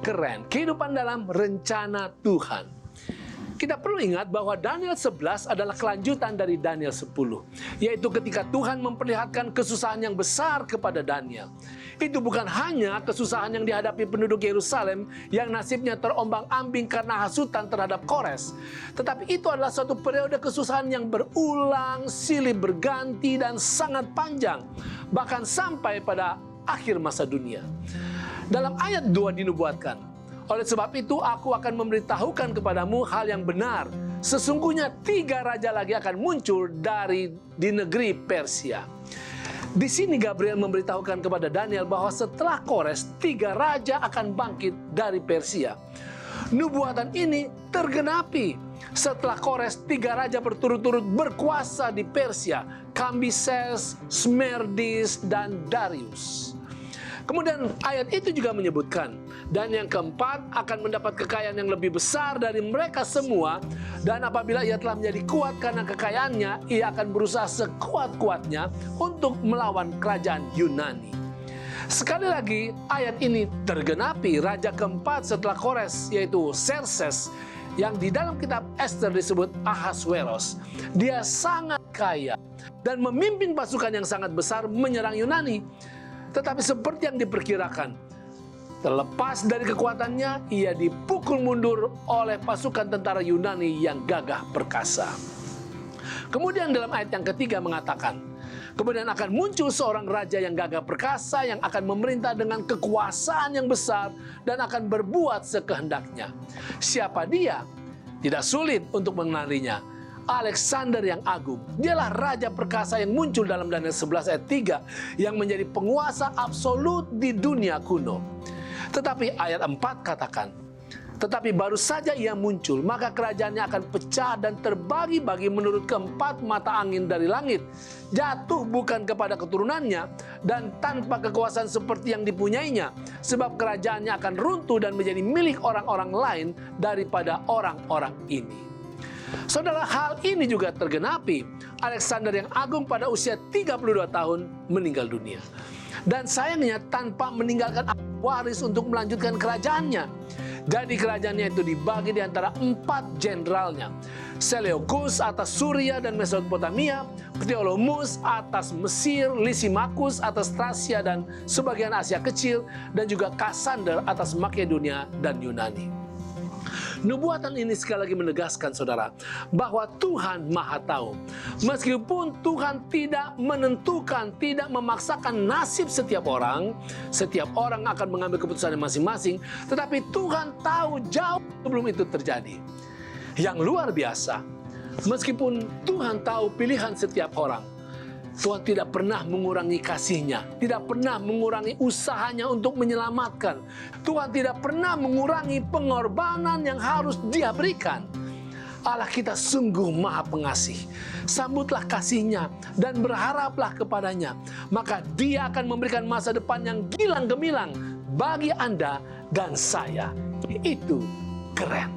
keren. Kehidupan dalam rencana Tuhan. Kita perlu ingat bahwa Daniel 11 adalah kelanjutan dari Daniel 10. Yaitu ketika Tuhan memperlihatkan kesusahan yang besar kepada Daniel. Itu bukan hanya kesusahan yang dihadapi penduduk Yerusalem yang nasibnya terombang-ambing karena hasutan terhadap Kores. Tetapi itu adalah suatu periode kesusahan yang berulang, silih berganti, dan sangat panjang. Bahkan sampai pada akhir masa dunia. Dalam ayat 2 dinubuatkan, oleh sebab itu aku akan memberitahukan kepadamu hal yang benar. Sesungguhnya 3 raja lagi akan muncul di negeri Persia. Di sini Gabriel memberitahukan kepada Daniel bahwa setelah Kores, 3 raja akan bangkit dari Persia. Nubuatan ini tergenapi. Setelah Kores, 3 raja berturut-turut berkuasa di Persia. Kambises, Smerdis, dan Darius. Kemudian ayat itu juga menyebutkan, dan yang keempat akan mendapat kekayaan yang lebih besar dari mereka semua, dan apabila ia telah menjadi kuat karena kekayaannya, ia akan berusaha sekuat-kuatnya untuk melawan kerajaan Yunani. Sekali lagi, ayat ini tergenapi. Raja keempat setelah Kores, yaitu Xerxes, yang di dalam kitab Esther disebut Ahasveros. Dia sangat kaya dan memimpin pasukan yang sangat besar menyerang Yunani. Tetapi seperti yang diperkirakan, terlepas dari kekuatannya, ia dipukul mundur oleh pasukan tentara Yunani yang gagah perkasa. Kemudian dalam ayat yang ketiga mengatakan, kemudian akan muncul seorang raja yang gagah perkasa yang akan memerintah dengan kekuasaan yang besar dan akan berbuat sekehendaknya. Siapa dia? Tidak sulit untuk mengenalinya. Alexander yang agung. Dialah raja perkasa yang muncul dalam Daniel 11 ayat 3 yang menjadi penguasa absolut di dunia kuno. Tetapi ayat 4 katakan, tetapi baru saja ia muncul, maka kerajaannya akan pecah dan terbagi-bagi menurut keempat mata angin dari langit. Jatuh bukan kepada keturunannya dan tanpa kekuasaan seperti yang dipunyainya. Sebab kerajaannya akan runtuh dan menjadi milik orang-orang lain daripada orang-orang ini. Saudara, hal ini juga tergenapi. Alexander yang agung pada usia 32 tahun meninggal dunia. Dan sayangnya tanpa meninggalkan waris untuk melanjutkan kerajaannya. Jadi kerajaannya itu dibagi di antara 4 jenderalnya. Seleukus atas Suria dan Mesopotamia, Ptolemaeus atas Mesir, Lysimachus atas Tracia dan sebagian Asia Kecil, dan juga Kassander atas Makedonia dan Yunani. Nubuatan ini sekali lagi menegaskan, saudara, bahwa Tuhan Maha Tahu. Meskipun Tuhan tidak menentukan, tidak memaksakan nasib setiap orang akan mengambil keputusan masing-masing, tetapi Tuhan tahu jauh sebelum itu terjadi. Yang luar biasa, meskipun Tuhan tahu pilihan setiap orang, Tuhan tidak pernah mengurangi kasih-Nya, tidak pernah mengurangi usahanya untuk menyelamatkan. Tuhan tidak pernah mengurangi pengorbanan yang harus Dia berikan. Allah kita sungguh Maha Pengasih. Sambutlah kasih-Nya dan berharaplah kepadanya. Maka Dia akan memberikan masa depan yang gilang gemilang bagi Anda dan saya. Itu keren.